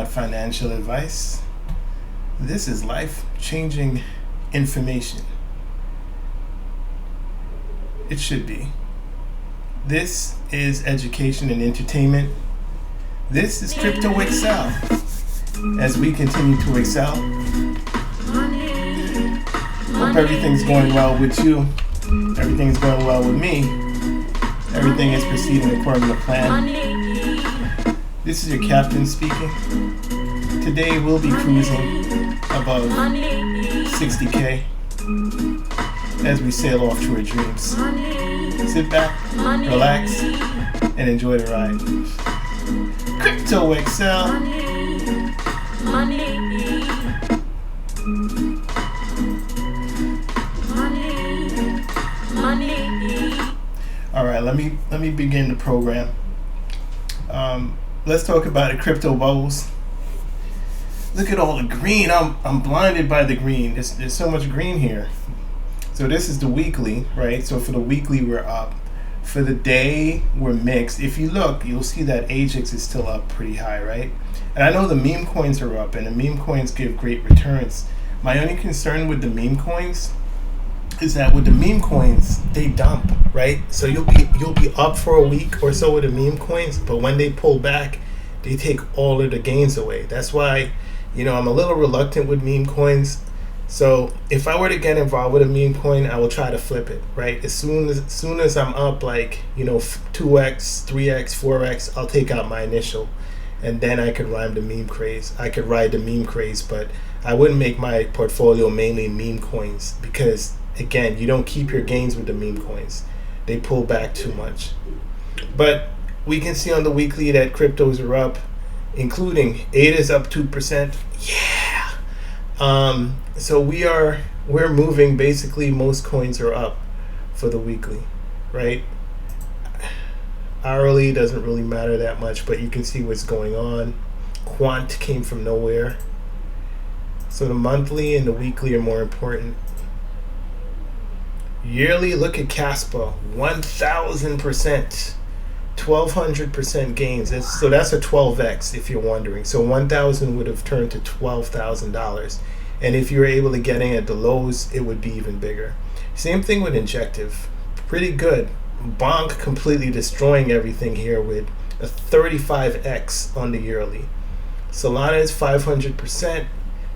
not financial advice. This is life-changing information. It should be. This is education and entertainment. This is Crypto.XL. As we continue to excel, hope everything's going well with you. Everything's going well with me. Everything is proceeding according to plan. This is your captain speaking. Today we'll be cruising above 60K as we sail off to our dreams. Sit back, relax, and enjoy the ride. Crypto.XL. All right, let me begin the program. Let's talk about the crypto bubbles. Look at all the green. I'm blinded by the green. There's so much green here. So this is the weekly, right? So for the weekly, we're up. For the day, we're mixed. If you look, you'll see that Ajax is still up pretty high, right? And I know the meme coins are up, and the meme coins give great returns. My only concern with the meme coins is that with the meme coins, they dump, right? So you'll be up for a week or so with the meme coins, but when they pull back, they take all of the gains away. That's why, I'm a little reluctant with meme coins. So if I were to get involved with a meme coin, I will try to flip it, right? As soon as I'm up, 2x, 3x, 4x, I'll take out my initial, and then I could ride the meme craze. But I wouldn't make my portfolio mainly meme coins because, again, you don't keep your gains with the meme coins. They pull back too much. But we can see on the weekly that cryptos are up, including ADA is up 2%. Yeah. So we're moving. Basically, most coins are up for the weekly, right? Hourly doesn't really matter that much, but you can see what's going on. Quant came from nowhere. So the monthly and the weekly are more important. Yearly, look at Caspa, 1,000%, 1,200% gains. So that's a 12x if you're wondering. So 1,000 would have turned to $12,000. And if you were able to get in at the lows, it would be even bigger. Same thing with Injective, pretty good. Bonk completely destroying everything here with a 35x on the yearly. Solana is 500%,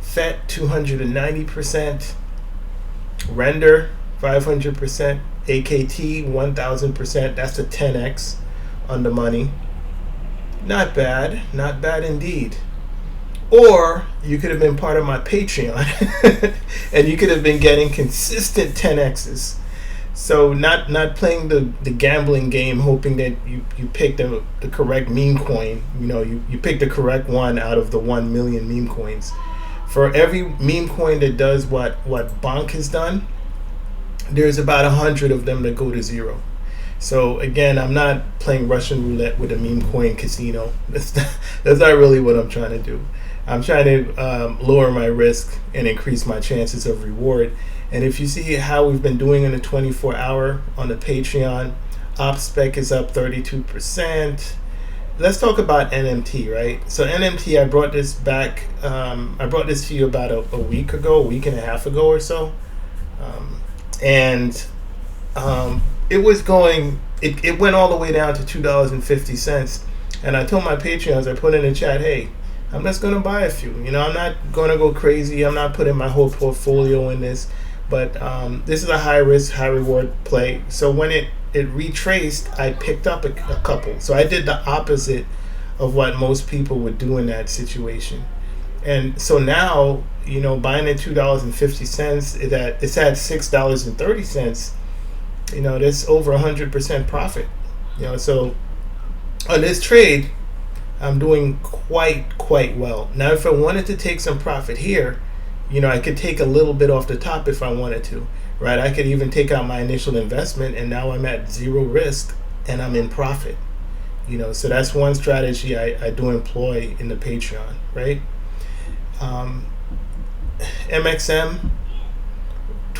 FET 290%, Render 500%, AKT 1000%. That's a 10x on the money. Not bad indeed. Or you could have been part of my Patreon and you could have been getting consistent 10x's. So not playing the gambling game, hoping that you pick the correct meme coin. You pick the correct one out of the 1 million meme coins. For every meme coin that does what Bonk has done, there's about 100 of them that go to zero. So again, I'm not playing Russian roulette with a meme coin casino. That's not really what I'm trying to do. I'm trying to lower my risk and increase my chances of reward. And if you see how we've been doing in the 24-hour on the Patreon, OpSpec is up 32%. Let's talk about NMT, right? So NMT, I brought this back. I brought this to you about a week and a half ago or so. It was going, it went all the way down to $2.50. And I told my Patreons, I put in the chat, hey, I'm just going to buy a few. I'm not going to go crazy. I'm not putting my whole portfolio in this. But this is a high risk, high reward play. So when it retraced, I picked up a couple. So I did the opposite of what most people would do in that situation. And so now, buying at $2.50, it's at $6.30. That's over 100% profit. So on this trade, I'm doing quite well. Now, if I wanted to take some profit here, I could take a little bit off the top if I wanted to, right? I could even take out my initial investment, and now I'm at zero risk and I'm in profit. So that's one strategy I do employ in the Patreon, right? MXM,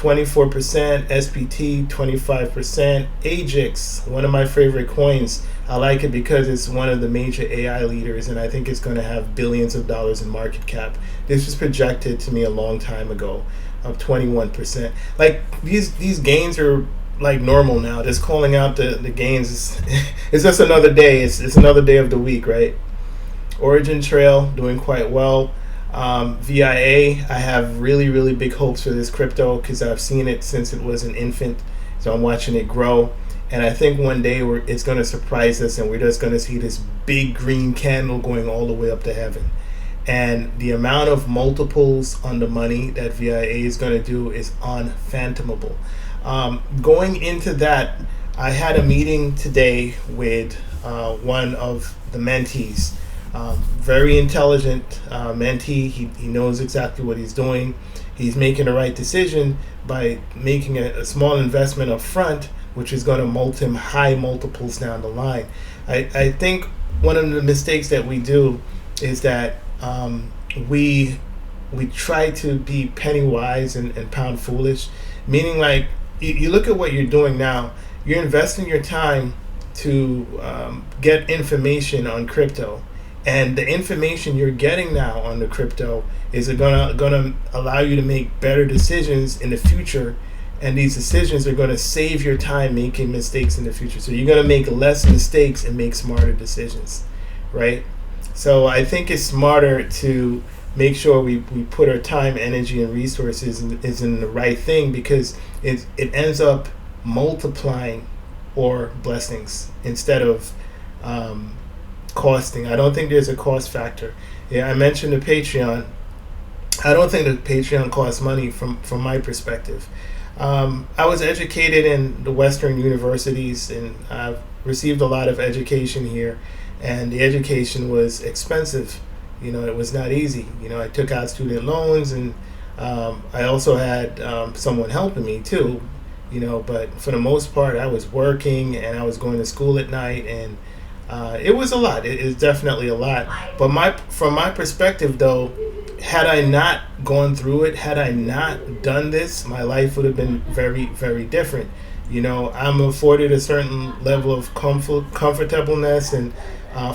24%, SPT 25%, AJIX, one of my favorite coins. I like it because it's one of the major AI leaders, and I think it's going to have billions of dollars in market cap. This was projected to me a long time ago of 21%. Like these gains are like normal now. Just calling out the gains is it's just another day. It's another day of the week, right? Origin Trail doing quite well. VIA, I have really big hopes for this crypto because I've seen it since it was an infant, so I'm watching it grow, and I think one day it's going to surprise us, and we're just going to see this big green candle going all the way up to heaven. And the amount of multiples on the money that VIA is going to do is unfathomable. Going into that, I had a meeting today with one of the mentees. Very intelligent mentee. He knows exactly what he's doing. He's making the right decision by making a small investment up front, which is going to multi him high multiples down the line. I think one of the mistakes that we do is that we try to be penny wise and pound foolish, meaning like you look at what you're doing now. You're investing your time to get information on crypto. And the information you're getting now on the crypto is gonna allow you to make better decisions in the future, and these decisions are gonna save your time making mistakes in the future. So you're gonna make less mistakes and make smarter decisions, right? So I think it's smarter to make sure we put our time, energy, and resources in the right thing, because it ends up multiplying our blessings instead of costing. I don't think there's a cost factor. Yeah, I mentioned the Patreon. I don't think the Patreon costs money from my perspective. I was educated in the Western universities, and I've received a lot of education here, and the education was expensive. You know, it was not easy. You know, I took out student loans, and I also had someone helping me too. You know, but for the most part, I was working and I was going to school at night, and it was a lot. It is definitely a lot. But from my perspective, though, had I not gone through it, had I not done this, my life would have been very different. You know, I'm afforded a certain level of comfortableness and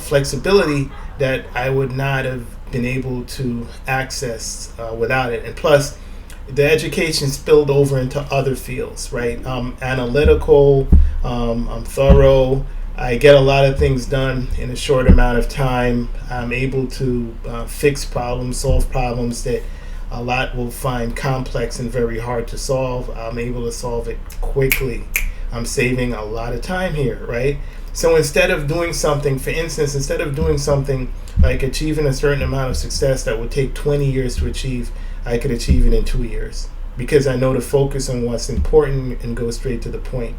flexibility that I would not have been able to access without it. And plus, the education spilled over into other fields, right? I'm analytical, I'm thorough, I get a lot of things done in a short amount of time. I'm able to fix problems, solve problems that a lot will find complex and very hard to solve. I'm able to solve it quickly. I'm saving a lot of time here, right? So instead of doing something, for instance, instead of doing something like achieving a certain amount of success that would take 20 years to achieve, I could achieve it in 2 years because I know to focus on what's important and go straight to the point.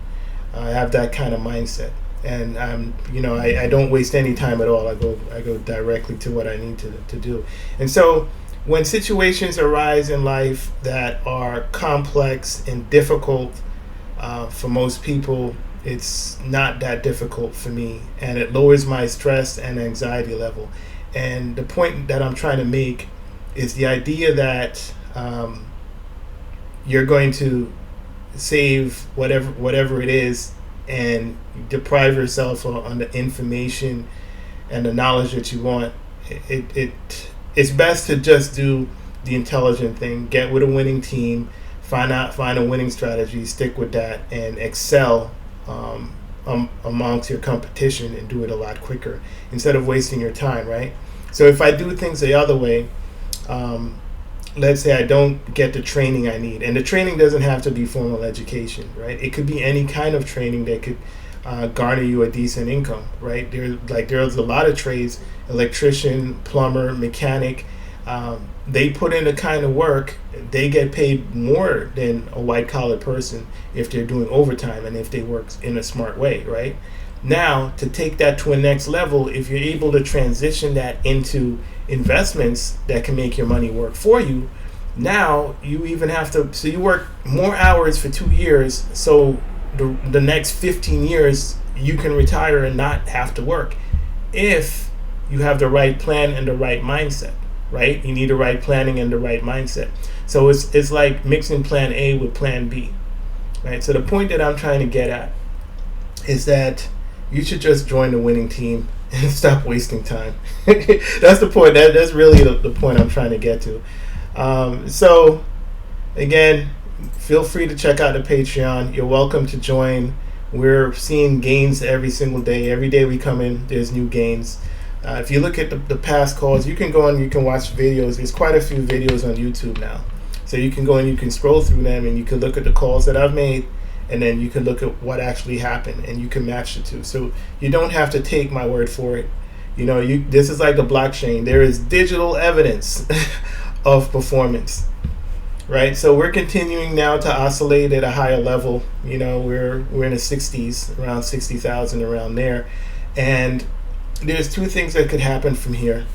I have that kind of mindset. And I don't waste any time at all. I go directly to what I need to do. And so when situations arise in life that are complex and difficult for most people, it's not that difficult for me, and it lowers my stress and anxiety level. And the point that I'm trying to make is the idea that you're going to save whatever it is and deprive yourself on the information and the knowledge that you want. It's best to just do the intelligent thing. Get with a winning team, find a winning strategy, stick with that, and excel amongst your competition and do it a lot quicker instead of wasting your time, right? So if I do things the other way, let's say I don't get the training I need, and the training doesn't have to be formal education, right? It could be any kind of training that could garner you a decent income, right? There's a lot of trades, electrician, plumber, mechanic. They put in the kind of work, they get paid more than a white collar person if they're doing overtime and if they work in a smart way, right? Now, to take that to a next level, if you're able to transition that into investments that can make your money work for you, now you even have to, so you work more hours for 2 years, so the next 15 years you can retire and not have to work if you have the right plan and the right mindset, right? You need the right planning and the right mindset. So it's like mixing plan A with plan B, right? So the point that I'm trying to get at is that you should just join the winning team and stop wasting time. That's the point. That's really the point I'm trying to get to. So again, feel free to check out the Patreon. You're welcome to join. We're seeing gains every single day. Every day we come in, there's new gains. If you look at the past calls, you can go and you can watch videos. There's quite a few videos on YouTube now. So you can go and you can scroll through them and you can look at the calls that I've made, and then you can look at what actually happened and you can match the two. So you don't have to take my word for it. This is like the blockchain. There is digital evidence of performance, right? So we're continuing now to oscillate at a higher level. We're in the 60s, around 60,000, around there. And there's two things that could happen from here.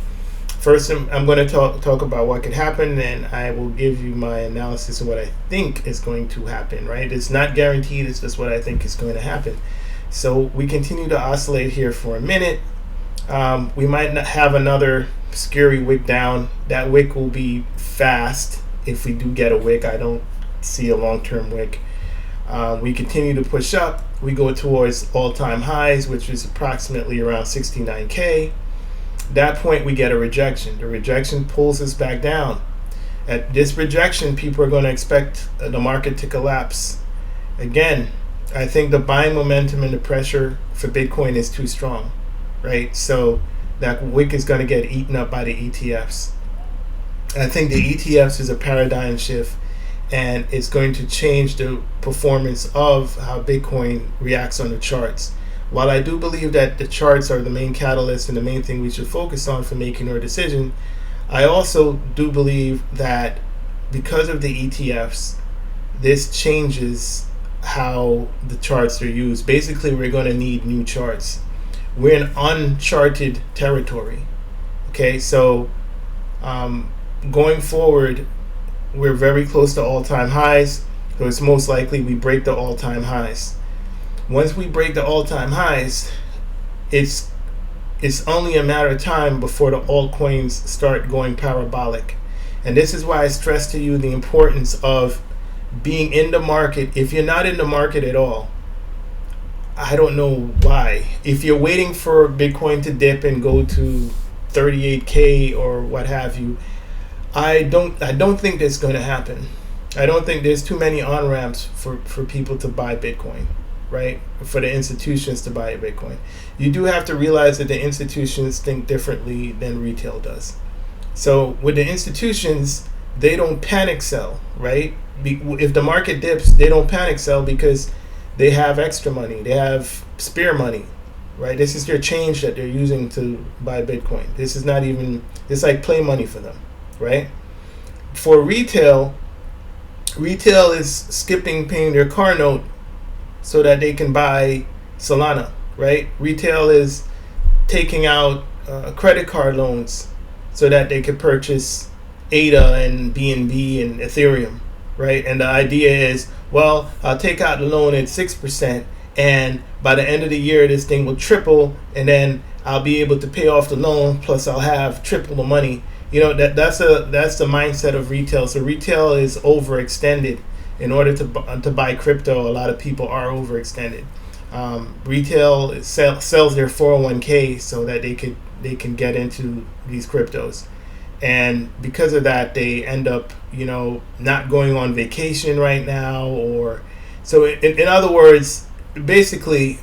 First, I'm going to talk about what could happen, and I will give you my analysis of what I think is going to happen, right? It's not guaranteed, it's just what I think is going to happen. So we continue to oscillate here for a minute. We might not have another scary wick down. That wick will be fast if we do get a wick. I don't see a long-term wick. We continue to push up. We go towards all-time highs, which is approximately around 69K. That point, we get a rejection. The rejection pulls us back down. At this rejection, people are going to expect the market to collapse. Again, I think the buying momentum and the pressure for Bitcoin is too strong, right? So that wick is going to get eaten up by the ETFs. I think the ETFs is a paradigm shift, and it's going to change the performance of how Bitcoin reacts on the charts. While I do believe that the charts are the main catalyst and the main thing we should focus on for making our decision, I also do believe that because of the ETFs, this changes how the charts are used. Basically, we're going to need new charts. We're in uncharted territory. Okay, so going forward, we're very close to all-time highs, so it's most likely we break the all-time highs. Once we break the all-time highs, it's only a matter of time before the altcoins start going parabolic. And this is why I stress to you the importance of being in the market. If you're not in the market at all, I don't know why. If you're waiting for Bitcoin to dip and go to 38K or what have you, I don't think that's going to happen. I don't think there's too many on-ramps for people to buy Bitcoin, right? For the institutions to buy Bitcoin. You do have to realize that the institutions think differently than retail does. So with the institutions, they don't panic sell, right? If the market dips, they don't panic sell because they have extra money. They have spare money, right? This is their change that they're using to buy Bitcoin. This is not even, it's like play money for them, right? For retail is skipping paying their car note so that they can buy Solana, right? Retail is taking out credit card loans so that they can purchase ADA and BNB and Ethereum, right? And the idea is, well, I'll take out the loan at 6%, and by the end of the year, this thing will triple, and then I'll be able to pay off the loan, plus I'll have triple the money. That's the mindset of retail. So retail is overextended. In order to buy crypto, a lot of people are overextended. Retail sells their 401k so that they can get into these cryptos, and because of that, they end up not going on vacation right now, or so. In other words, basically,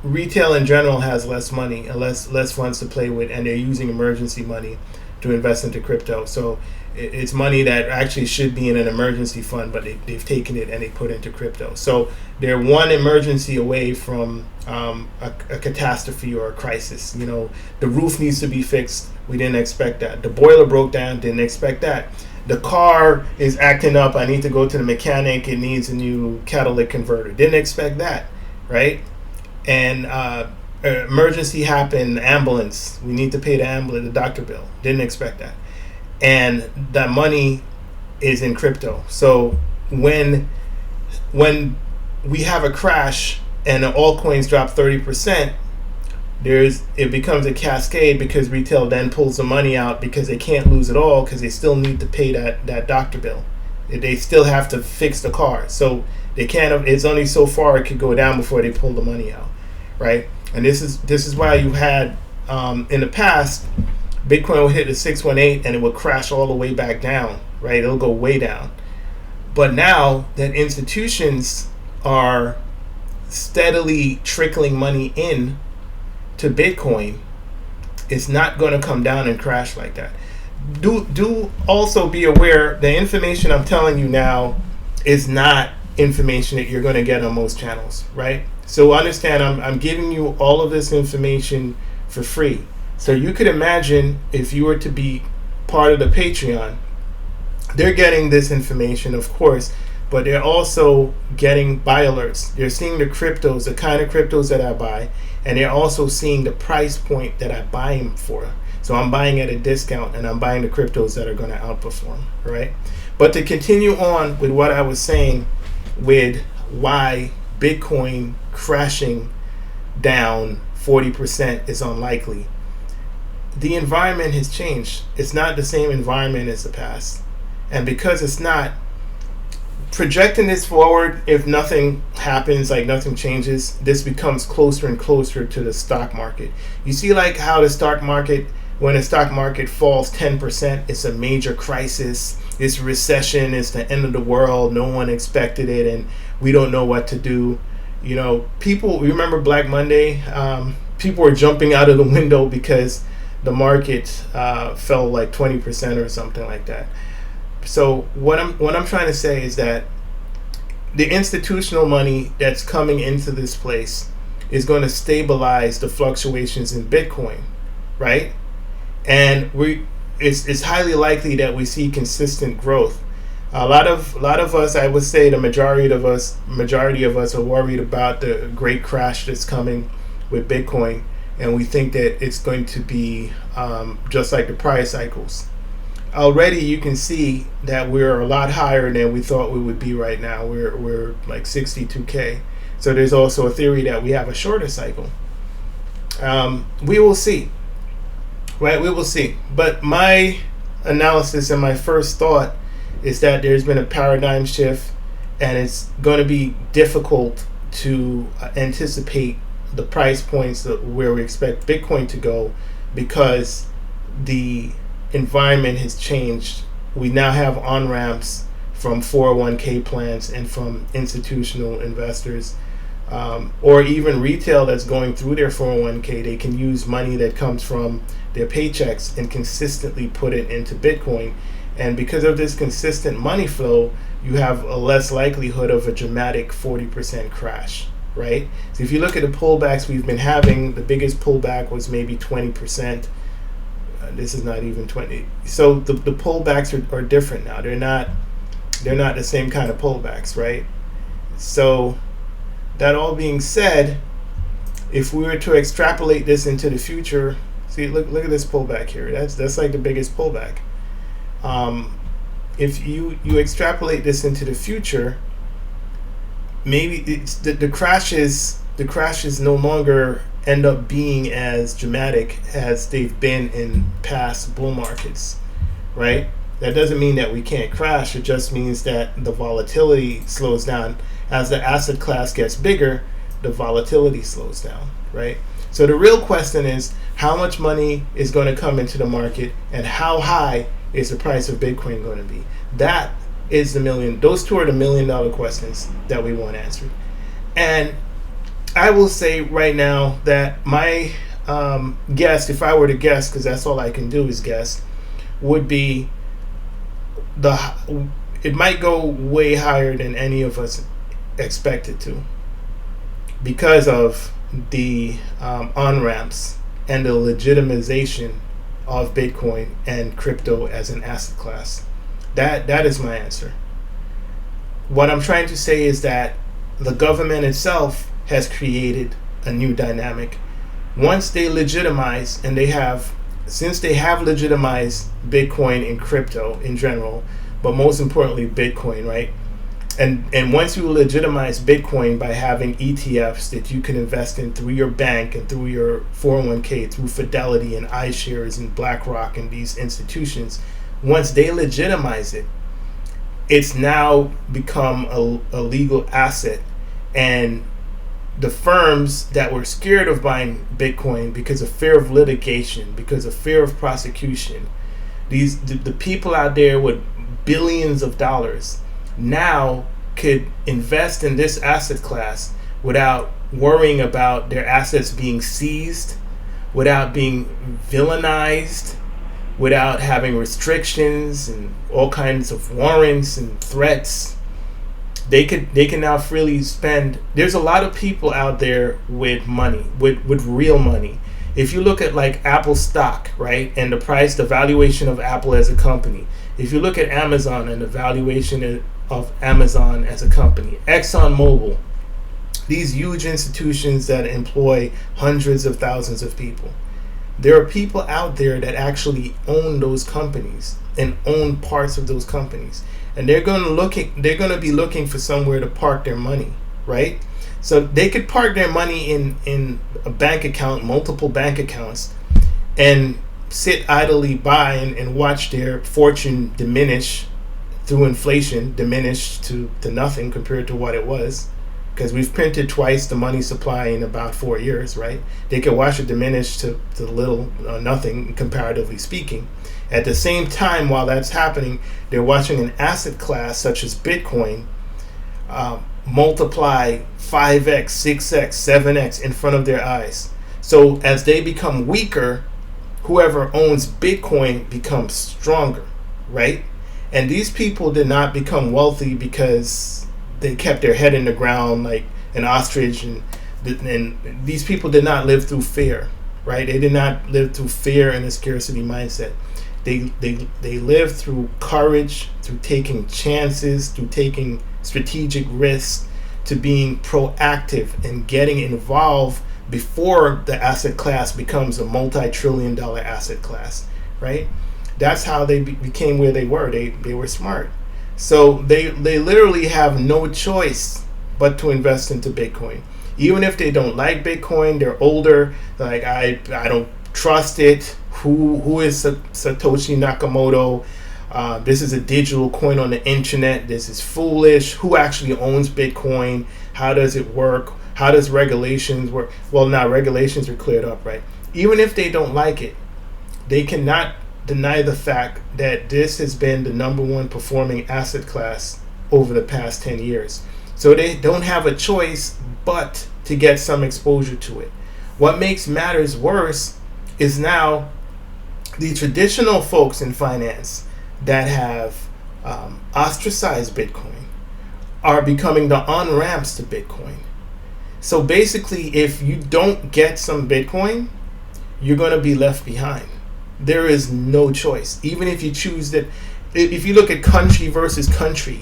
retail in general has less money and less funds to play with, and they're using emergency money to invest into crypto. So it's money that actually should be in an emergency fund, but they've taken it and they put it into crypto. So they're one emergency away from a catastrophe or a crisis. The roof needs to be fixed. We didn't expect that. The boiler broke down. Didn't expect that. The car is acting up. I need to go to the mechanic. It needs a new catalytic converter. Didn't expect that, right? And emergency happened, ambulance. We need to pay the doctor bill. Didn't expect that. And that money is in crypto. So when we have a crash and the altcoins drop 30%, it becomes a cascade because retail then pulls the money out because they can't lose it all because they still need to pay that doctor bill. They still have to fix the car, so they can't. It's only so far it could go down before they pull the money out, right? And this is why you had in the past, Bitcoin would hit the 618 and it would crash all the way back down, right? It'll go way down. But now that institutions are steadily trickling money in to Bitcoin, it's not going to come down and crash like that. Do also be aware the information I'm telling you now is not information that you're going to get on most channels, right? So understand, I'm giving you all of this information for free. So you could imagine if you were to be part of the Patreon, they're getting this information, of course, but they're also getting buy alerts. They're seeing the cryptos, the kind of cryptos that I buy, and they're also seeing the price point that I buy them for. So I'm buying at a discount, and I'm buying the cryptos that are going to outperform, right? But to continue on with what I was saying with why Bitcoin crashing down 40% is unlikely. The environment has changed. It's not the same environment as the past. And because it's not, projecting this forward, if nothing happens, like nothing changes, this becomes closer and closer to the stock market. You see like how the stock market, when the stock market falls 10%, it's a major crisis. This recession is the end of the world. No one expected it and we don't know what to do. You know, people, remember Black Monday? People were jumping out of the window because the market fell like 20% or something like that. So what I'm trying to say is that the institutional money that's coming into this place is going to stabilize the fluctuations in Bitcoin, right? And it's highly likely that we see consistent growth. A lot of us, I would say the majority of us are worried about the great crash that's coming with Bitcoin, and we think that it's going to be just like the prior cycles. Already you can see that we're a lot higher than we thought we would be right now. We're like 62K. So there's also a theory that we have a shorter cycle. We will see, right? We will see. But my analysis and my first thought is that there's been a paradigm shift and it's going to be difficult to anticipate the price points where we expect Bitcoin to go because the environment has changed. We now have on-ramps from 401k plans and from institutional investors or even retail that's going through their 401k. They can use money that comes from their paychecks and consistently put it into Bitcoin. And because of this consistent money flow, you have a less likelihood of a dramatic 40% crash, right? So if you look at the pullbacks we've been having, the biggest pullback was maybe 20%. This is not even 20. So the pullbacks are different now. They're not the same kind of pullbacks, right? So that all being said, if we were to extrapolate this into the future, see, look at this pullback here. That's like the biggest pullback. If you extrapolate this into the future, maybe it's the crashes no longer end up being as dramatic as they've been in past bull markets, right? That doesn't mean that we can't crash. It just means that the volatility slows down. As the asset class gets bigger, the volatility slows down, right? So the real question is how much money is going to come into the market and how high is the price of Bitcoin going to be? That is those two are the $1 million questions that we want answered. And I will say right now that my guess, if I were to guess, because that's all I can do is guess, would be it might go way higher than any of us expected to because of the on-ramps and the legitimization of Bitcoin and crypto as an asset class. That is my answer. What I'm trying to say is that the government itself has created a new dynamic. Once they legitimize, and since they have legitimized Bitcoin and crypto in general, but most importantly Bitcoin, right? And once you legitimize Bitcoin by having ETFs that you can invest in through your bank and through your 401k, through Fidelity and iShares and BlackRock and these institutions, once they legitimize it, it's now become a legal asset. And the firms that were scared of buying Bitcoin because of fear of litigation, because of fear of prosecution, the people out there with billions of dollars now could invest in this asset class without worrying about their assets being seized, without being villainized, without having restrictions and all kinds of warrants and threats. They can now freely spend. There's a lot of people out there with money, with real money. If you look at like Apple stock, right, and the valuation of Apple as a company. If you look at Amazon and the valuation of Amazon as a company, ExxonMobil, these huge institutions that employ hundreds of thousands of people. There are people out there that actually own those companies and own parts of those companies. And they're going to be looking for somewhere to park their money, right? So they could park their money in a bank account, multiple bank accounts, and sit idly by and watch their fortune diminish through inflation, diminish to nothing compared to what it was. Because we've printed twice the money supply in about 4 years, right? They could watch it diminish to little or nothing, comparatively speaking. At the same time, while that's happening, they're watching an asset class such as Bitcoin multiply 5x, 6x, 7x in front of their eyes. So as they become weaker, whoever owns Bitcoin becomes stronger, right? And these people did not become wealthy because they kept their head in the ground like an ostrich, and these people did not live through fear, right? They did not live through fear and a scarcity mindset. They lived through courage, through taking chances, through taking strategic risks, to being proactive and getting involved before the asset class becomes a multi-trillion-dollar asset class, right? That's how they became where they were. They were smart. So they literally have no choice but to invest into Bitcoin. Even if they don't like Bitcoin, they're older, like I don't trust it. Who is Satoshi Nakamoto? This is a digital coin on the internet. This is foolish. Who actually owns Bitcoin? How does it work? How does regulations work? Well, now regulations are cleared up, right? Even if they don't like it, they cannot deny the fact that this has been the number one performing asset class over the past 10 years. So they don't have a choice but to get some exposure to it. What makes matters worse is now the traditional folks in finance that have ostracized Bitcoin are becoming the on-ramps to Bitcoin. So basically, if you don't get some Bitcoin, you're going to be left behind. There is no choice. Even if you choose that, if you look at country versus country,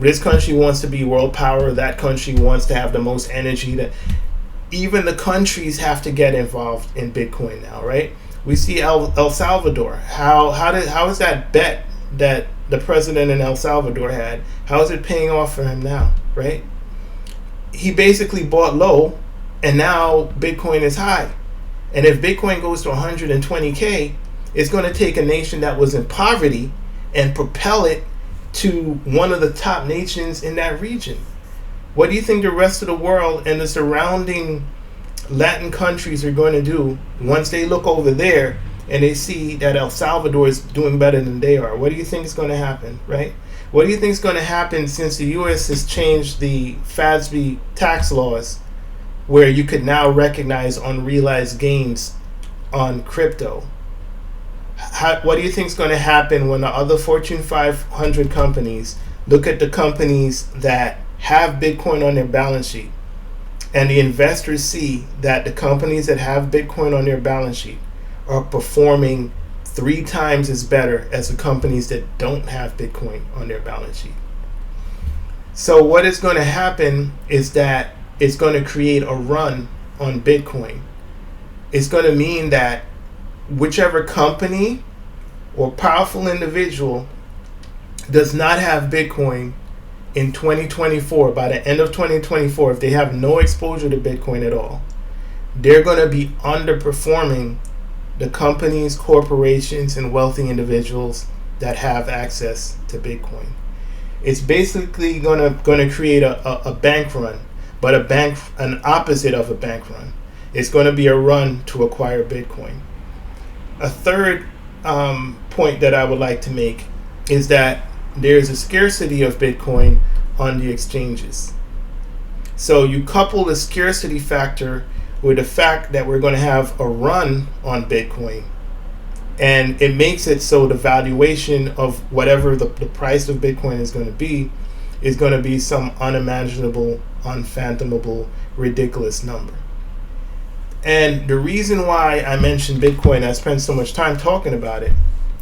this country wants to be world power, that country wants to have the most energy. That even the countries have to get involved in Bitcoin now, right? We see El Salvador. How is that bet that the president in El Salvador had? How is it paying off for him now, right? He basically bought low, and now Bitcoin is high. And if Bitcoin goes to 120K, it's going to take a nation that was in poverty and propel it to one of the top nations in that region. What do you think the rest of the world and the surrounding Latin countries are going to do once they look over there and they see that El Salvador is doing better than they are? What do you think is going to happen, right? What do you think is going to happen since the U.S. has changed the FASB tax laws, where you could now recognize unrealized gains on crypto? What do you think is going to happen when the other Fortune 500 companies look at the companies that have Bitcoin on their balance sheet, and the investors see that the companies that have Bitcoin on their balance sheet are performing 3 times as better as the companies that don't have Bitcoin on their balance sheet? So what is going to happen is that it's going to create a run on Bitcoin. It's going to mean that whichever company or powerful individual does not have Bitcoin in 2024, by the end of 2024, if they have no exposure to Bitcoin at all, they're going to be underperforming the companies, corporations, and wealthy individuals that have access to Bitcoin. It's basically going to create a bank run, but an opposite of a bank run. It's going to be a run to acquire Bitcoin. A third point that I would like to make is that there's a scarcity of Bitcoin on the exchanges. So you couple the scarcity factor with the fact that we're going to have a run on Bitcoin, and it makes it so the valuation of whatever the price of Bitcoin is going to be some unimaginable, unfathomable, ridiculous number. And the reason why I mentioned Bitcoin, I spent so much time talking about it,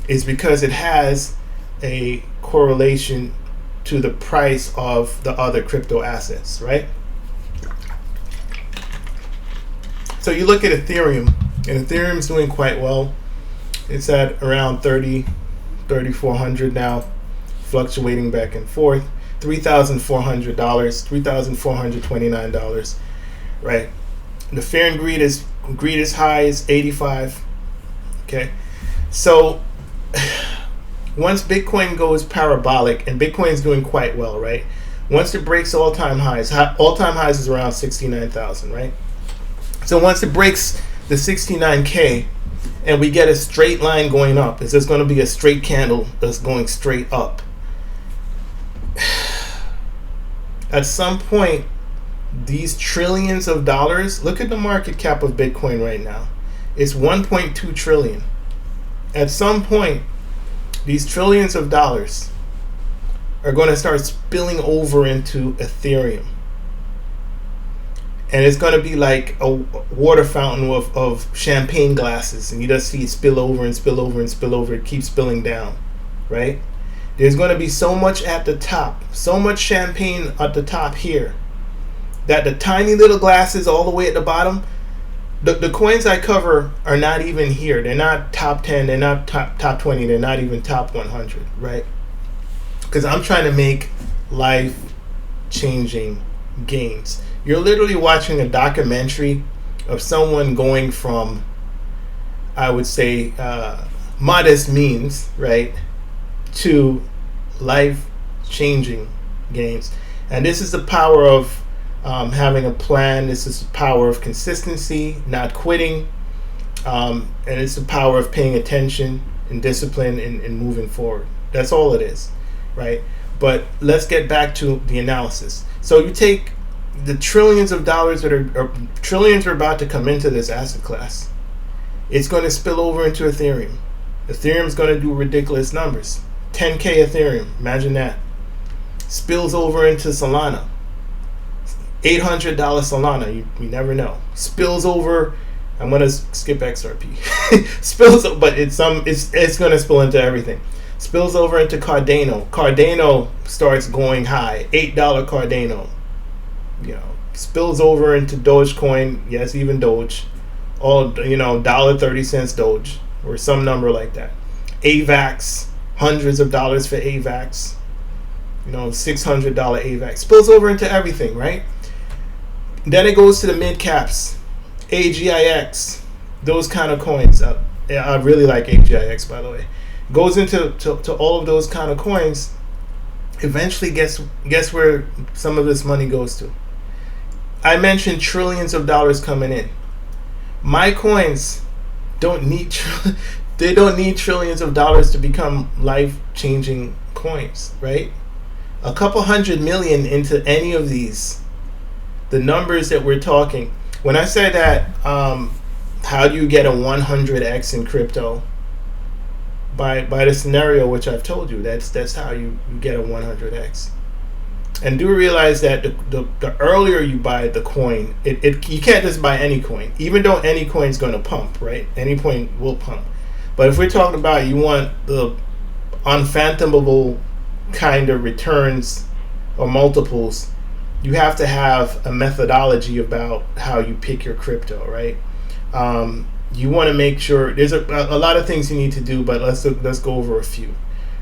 is because it has a correlation to the price of the other crypto assets, right? So you look at Ethereum, and Ethereum's doing quite well. It's at around 3,400 now, fluctuating back and forth. $3,400, $3,429, right? The fear and greed is high is 85. Okay, so once Bitcoin goes parabolic, and Bitcoin is doing quite well, right? Once it breaks all-time highs is around 69,000, right? So once it breaks the 69K, and we get a straight line going up, it's just going to be a straight candle that's going straight up. At some point, these trillions of dollars, look at the market cap of Bitcoin right now. It's 1.2 trillion. At some point, these trillions of dollars are going to start spilling over into Ethereum. And it's going to be like a water fountain of champagne glasses. And you just see it spill over and spill over and spill over. It keeps spilling down, right? There's going to be so much at the top, so much champagne at the top here, that the tiny little glasses all the way at the bottom, the coins I cover are not even here. They're not top 10, they're not top 20, they're not even top 100, right? Because I'm trying to make life-changing gains. You're literally watching a documentary of someone going from, I would say, modest means, right, to life-changing gains. And this is the power of having a plan. This is the power of consistency, not quitting, and it's the power of paying attention and discipline and moving forward. That's all it is, right? But let's get back to the analysis. So you take the trillions of dollars trillions are about to come into this asset class. It's going to spill over into Ethereum. Ethereum's going to do ridiculous numbers. 10K Ethereum, imagine that. Spills over into Solana. $800 Solana, you never know. Spills over, I'm gonna skip XRP. But it's gonna spill into everything. Spills over into Cardano. Cardano starts going high. $8 Cardano. Spills over into Dogecoin. Yes, even Doge. All $1.30 Doge or some number like that. AVAX, hundreds of dollars for AVAX. $600 AVAX. Spills over into everything, right? Then it goes to the mid caps, AGIX, those kind of coins. I really like AGIX, by the way. Goes into all of those kind of coins. Eventually, guess where some of this money goes to? I mentioned trillions of dollars coming in. My coins don't need trillions of dollars to become life-changing coins, right? A couple hundred million into any of these. The numbers that we're talking, when I say that, how do you get a 100x in crypto? By the scenario which I've told you, that's how you get a 100x. And do realize that the earlier you buy the coin, you can't just buy any coin, even though any coin's going to pump, right? Any coin will pump. But if we're talking about you want the unfathomable kind of returns or multiples, you have to have a methodology about how you pick your crypto, right? You want to make sure there's a lot of things you need to do, but let's go over a few.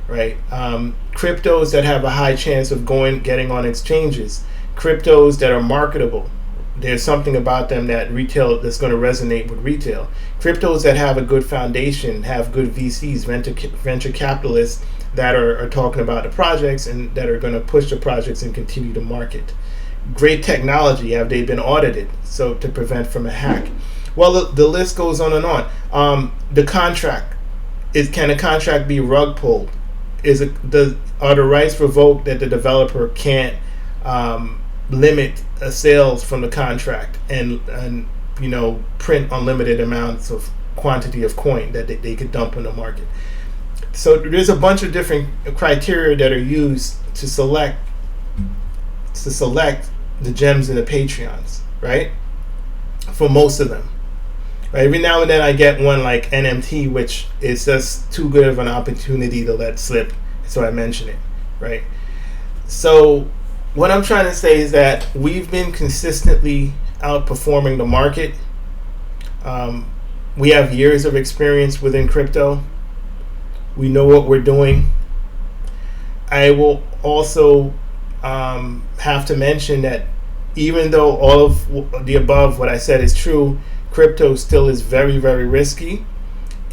right? Cryptos that have a high chance of getting on exchanges, cryptos that are marketable. There's something about them that retail that's going to resonate with retail. Cryptos that have a good foundation, have good VCs, venture capitalists that are talking about the projects and that are going to push the projects and continue to market. Great technology, have they been audited so to prevent from a hack? Well, the list goes on and on. The contract can a contract be rug pulled? Are the rights revoked that the developer can't limit sales from the contract and print unlimited amounts of quantity of coin that they could dump in the market? So there's a bunch of different criteria that are used to select the gems and the Patreons, right? For most of them. Right? Every now and then I get one like NMT, which is just too good of an opportunity to let slip, so I mention it, right? So what I'm trying to say is that we've been consistently outperforming the market. We have years of experience within crypto. We know what we're doing. I will also have to mention that even though all of the above, what I said is true, crypto still is very, very risky,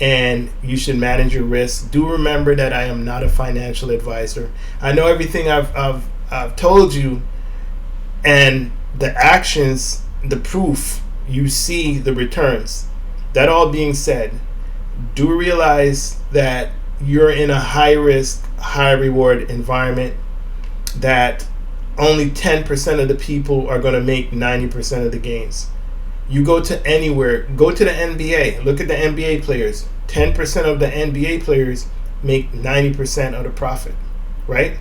and you should manage your risk. Do remember that I am not a financial advisor. I know everything I've told you, and the actions, the proof, you see the returns. That all being said, do realize that you're in a high risk, high reward environment, that only 10% of the people are going to make 90% of the gains. You go to anywhere, go to the NBA, look at the NBA players. 10% of the NBA players make 90% of the profit, right?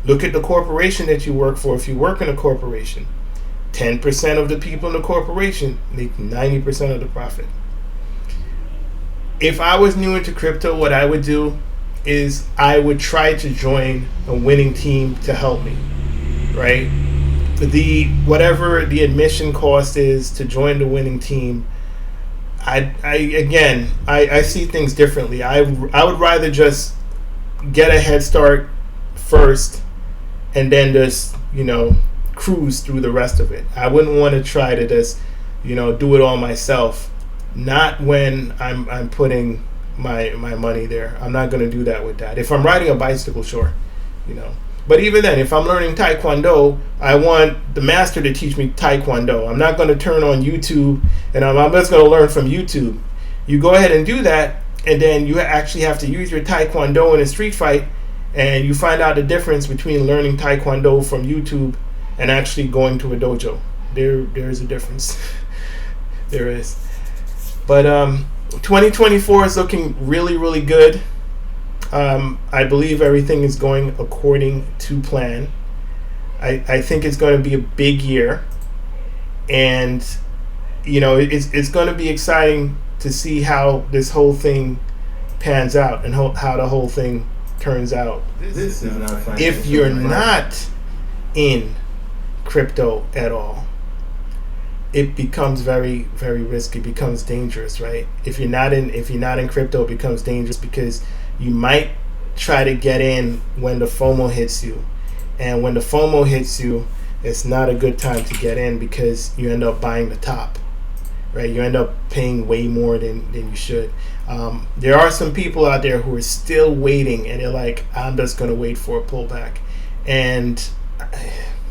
Look at the corporation that you work for. If you work in a corporation, 10% of the people in the corporation make 90% of the profit. If I was new into crypto, what I would do is I would try to join a winning team to help me, right? Whatever the admission cost is to join the winning team, I see things differently. I would rather just get a head start first and then just cruise through the rest of it. I wouldn't want to try to just do it all myself. Not when I'm putting my money there. I'm not going to do that with that. If I'm riding a bicycle, sure, But even then, if I'm learning Taekwondo, I want the master to teach me Taekwondo. I'm not going to turn on YouTube and I'm just going to learn from YouTube. You go ahead and do that, and then you actually have to use your Taekwondo in a street fight, and you find out the difference between learning Taekwondo from YouTube and actually going to a dojo. There's a difference. There is. But 2024 is looking really, really good. I believe everything is going according to plan. I think it's going to be a big year, and it's going to be exciting to see how this whole thing pans out and how the whole thing turns out. This is not financial. If you're not in crypto at all, it becomes very, very risky. It becomes dangerous, right? If you're not in crypto, it becomes dangerous because you might try to get in when the FOMO hits you. And when the FOMO hits you, it's not a good time to get in because you end up buying the top, right? You end up paying way more than you should. There are some people out there who are still waiting, and they're like, I'm just going to wait for a pullback. And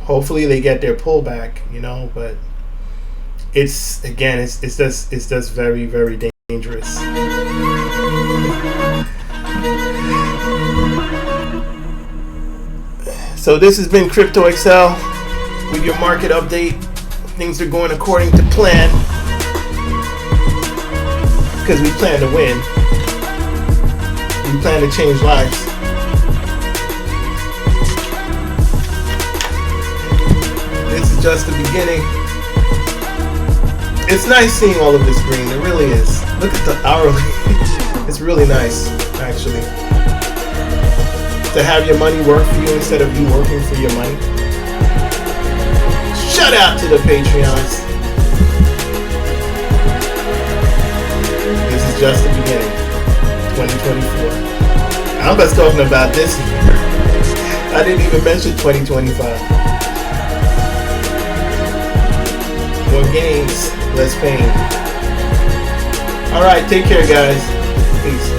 hopefully they get their pullback, but it's just very, very dangerous. So this has been Crypto.XL with your market update. Things are going according to plan because we plan to win. We plan to change lives. This is just the beginning. It's nice seeing all of this green. It really is. Look at the hourly. It's really nice, actually, to have your money work for you instead of you working for your money. Shout out to the Patreons. This is just the beginning. 2024. I'm just talking about this year. I didn't even mention 2025. More games, less pain. Alright, take care guys. Peace.